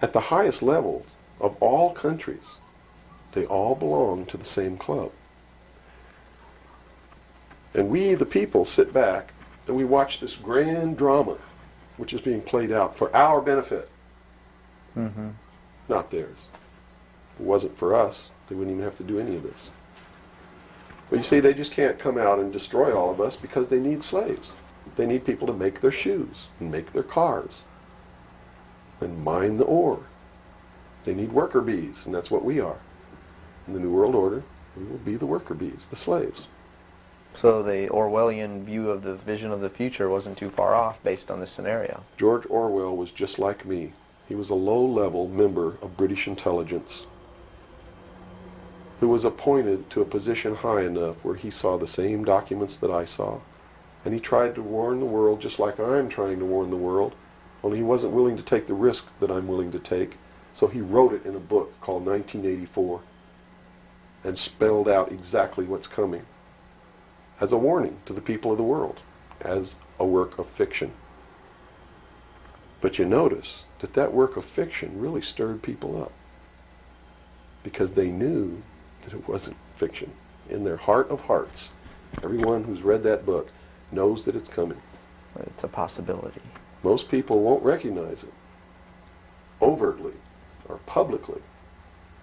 at the highest levels of all countries, they all belong to the same club. And we, the people, sit back and we watch this grand drama which is being played out for our benefit, not theirs. If it wasn't for us, they wouldn't even have to do any of this. But you see, they just can't come out and destroy all of us because they need slaves. They need people to make their shoes and make their cars and mine the ore. They need worker bees, and that's what we are. In the New World Order, we will be the worker bees, the slaves. So the Orwellian view of the vision of the future wasn't too far off based on this scenario. George Orwell was just like me. He was a low-level member of British intelligence who was appointed to a position high enough where he saw the same documents that I saw. And he tried to warn the world just like I'm trying to warn the world, only he wasn't willing to take the risk that I'm willing to take. So he wrote it in a book called 1984 and spelled out exactly what's coming as a warning to the people of the world, as a work of fiction. But you notice that that work of fiction really stirred people up because they knew that it wasn't fiction. In their heart of hearts, everyone who's read that book knows that it's coming. It's a possibility. Most people won't recognize it overtly or publicly,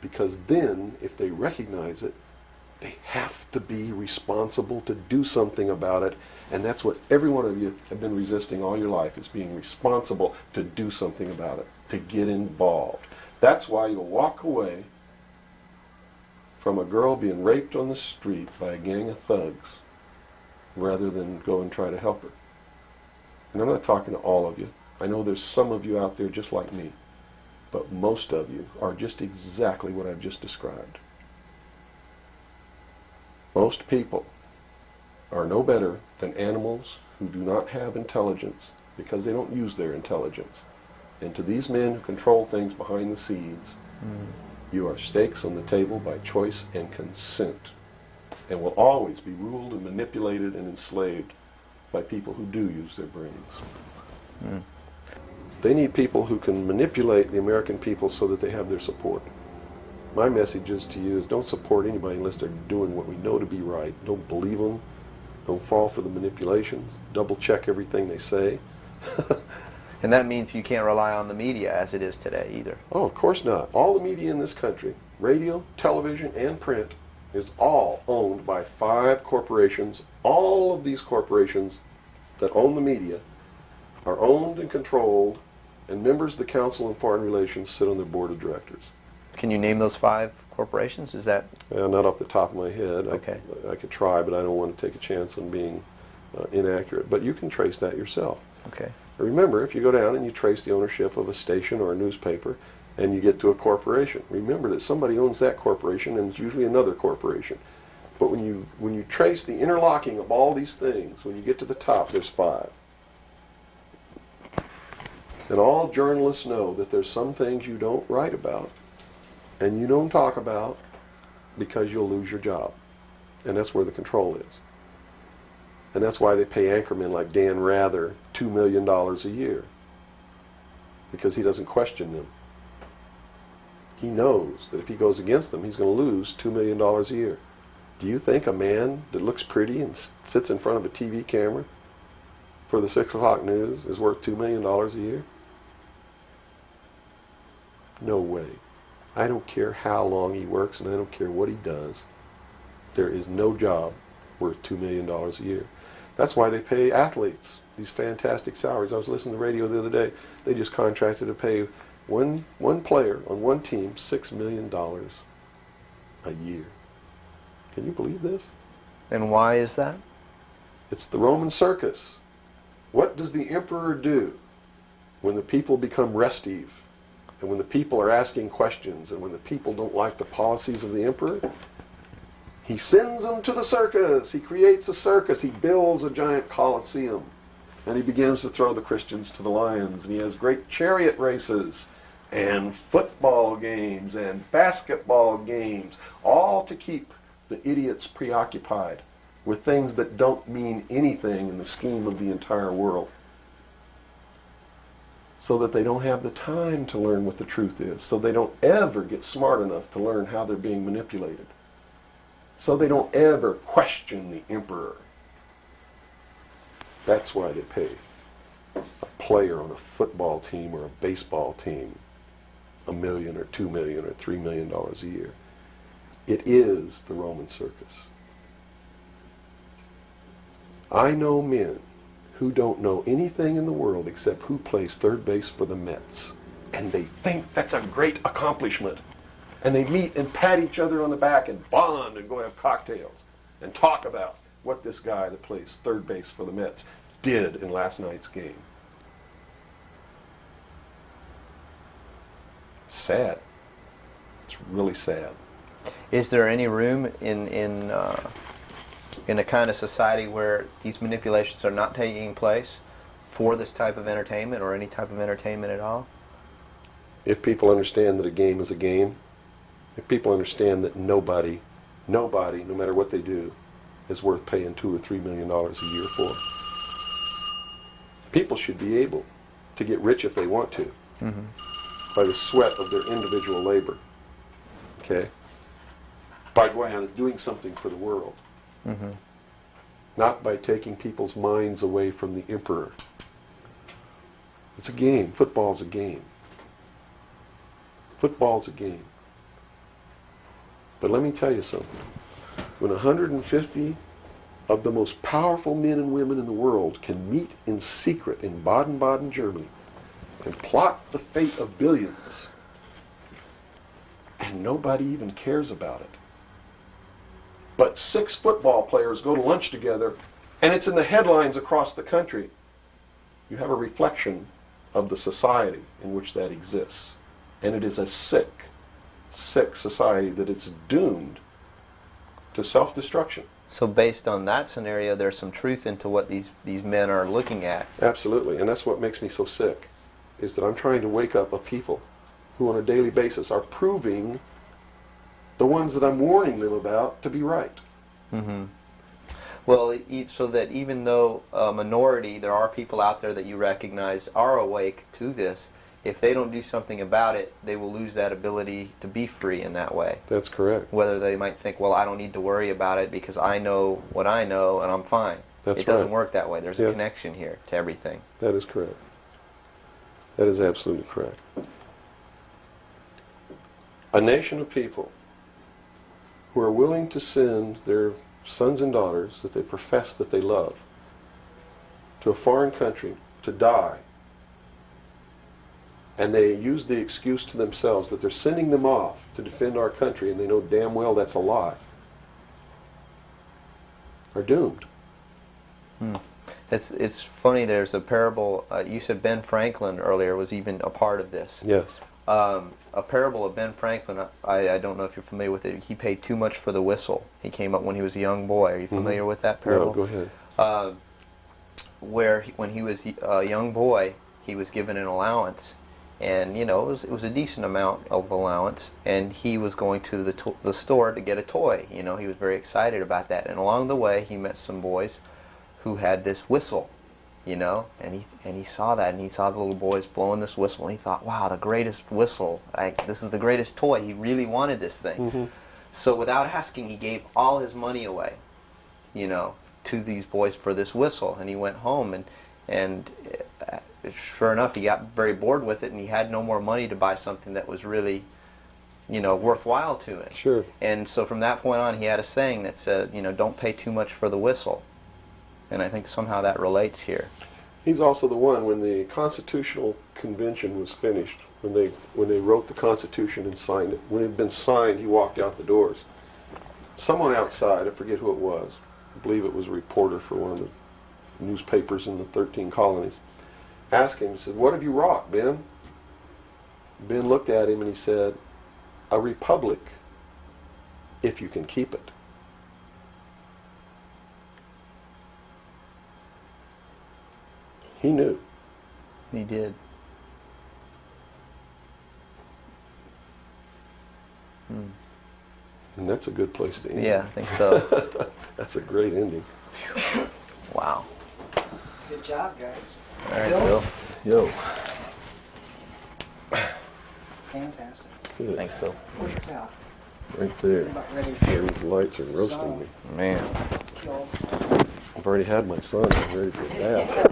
because then, if they recognize it, they have to be responsible to do something about it. And that's what every one of you have been resisting all your life, is being responsible to do something about it, to get involved. That's why you'll walk away from a girl being raped on the street by a gang of thugs rather than go and try to help her. And I'm not talking to all of you. I know there's some of you out there just like me, but most of you are just exactly what I've just described. Most people are no better than animals who do not have intelligence because they don't use their intelligence. And to these men who control things behind the scenes, you are stakes on the table by choice and consent, and will always be ruled and manipulated and enslaved by people who do use their brains. They need people who can manipulate the American people so that they have their support. My message is to you is don't support anybody unless they're doing what we know to be right. Don't believe them. Don't fall for the manipulations. Double check everything they say. And that means you can't rely on the media as it is today either. Oh, of course not. All the media in this country, radio, television, and print, is all owned by 5 corporations. All of these corporations that own the media are owned and controlled, and members of the Council on Foreign Relations sit on their board of directors. Can you name those 5 corporations? Is that... Not off the top of my head. Okay. I could try, but I don't want to take a chance on being inaccurate. But you can trace that yourself. Okay. Remember, if you go down and you trace the ownership of a station or a newspaper, and you get to a corporation, remember that somebody owns that corporation, and it's usually another corporation. But when you trace the interlocking of all these things, when you get to the top, there's 5. And all journalists know that there's some things you don't write about, and you don't talk about, because you'll lose your job. And that's where the control is. And that's why they pay anchormen like Dan Rather $2 million a year, because he doesn't question them. He knows that if he goes against them, he's going to lose $2 million a year. Do you think a man that looks pretty and sits in front of a TV camera for the 6 o'clock news is worth $2 million a year? No way. I don't care how long he works, and I don't care what he does. There is no job worth $2 million a year. That's why they pay athletes these fantastic salaries. I was listening to the radio the other day. They just contracted to pay one player on one team $6 million a year. Can you believe this? And why is that? It's the Roman circus. What does the emperor do when the people become restive, and when the people are asking questions, and when the people don't like the policies of the emperor? He sends them to the circus. He creates a circus. He builds a giant coliseum. And he begins to throw the Christians to the lions. And he has great chariot races and football games and basketball games, all to keep the idiots preoccupied with things that don't mean anything in the scheme of the entire world. so that they don't have the time to learn what the truth is, so they don't ever get smart enough to learn how they're being manipulated, so they don't ever question the emperor. That's why they pay a player on a football team or a baseball team $1 million or $2 million or $3 million a year. It is the Roman circus. I know men who don't know anything in the world except who plays third base for the Mets. And they think that's a great accomplishment. And they meet and pat each other on the back and bond and go have cocktails and talk about what this guy that plays third base for the Mets did in last night's game. It's sad. It's really sad. Is there any room in a kind of society where these manipulations are not taking place for this type of entertainment or any type of entertainment at all? If people understand that a game is a game, if people understand that nobody, no matter what they do, is worth paying $2 or $3 million a year for, people should be able to get rich if they want to, by the sweat of their individual labor, okay? By going out and doing something for the world. Not by taking people's minds away from the emperor. It's a game. Football's a game. Football's a game. But let me tell you something. When 150 of the most powerful men and women in the world can meet in secret in Baden-Baden, Germany, and plot the fate of billions, and nobody even cares about it, but 6 football players go to lunch together, and it's in the headlines across the country, you have a reflection of the society in which that exists. And it is a sick society that is doomed to self-destruction. So based on that scenario, there's some truth into what these men are looking at. Absolutely, and that's what makes me so sick, is that I'm trying to wake up a people who on a daily basis are proving the ones that I'm warning them about to be right. Well, so that even though a minority, there are people out there that you recognize are awake to this, if they don't do something about it, they will lose that ability to be free in that way. That's correct. Whether they might think, well, I don't need to worry about it because I know what I know and I'm fine. That's it doesn't right. work that way. There's a connection here to everything. That is correct. That is absolutely correct. A nation of people who are willing to send their sons and daughters that they profess that they love to a foreign country to die, and they use the excuse to themselves that they're sending them off to defend our country, and they know damn well that's a lie, are doomed. It's funny, there's a parable, you said Ben Franklin earlier was even a part of this. Yes. A parable of Ben Franklin, I don't know if you're familiar with it. He paid too much for the whistle. He came up when he was a young boy. Are you familiar with that parable? No, go ahead. Where when he was a young boy, he was given an allowance, and you know it was a decent amount of allowance, and he was going to the store to get a toy. You know, he was very excited about that, and along the way he met some boys who had this whistle, you know, and he saw that, and he saw the little boys blowing this whistle, and he thought, wow, the greatest whistle, this is the greatest toy. He really wanted this thing. So without asking, he gave all his money away, you know, to these boys for this whistle, and he went home, and sure enough, he got very bored with it, and he had no more money to buy something that was really, you know, worthwhile to him. Sure. And so from that point on, he had a saying that said, you know, don't pay too much for the whistle. And I think somehow that relates here. He's also the one, when the Constitutional Convention was finished, when they wrote the Constitution and signed it, when it had been signed, he walked out the doors. Someone outside, I forget who it was, I believe it was a reporter for one of the newspapers in the 13 colonies, asked him, he said, "What have you wrought, Ben?" Ben looked at him and he said, "A republic, if you can keep it." He knew. He did. And that's a good place to end. Yeah, I think so. That's a great ending. Wow. Good job, guys. All right, Bill. Yo. Fantastic. Good. Thanks, Bill. Where's your towel? Right there. About ready Yeah, these lights are roasting me. Man. to kill. I've already had my son. I'm ready for a bath.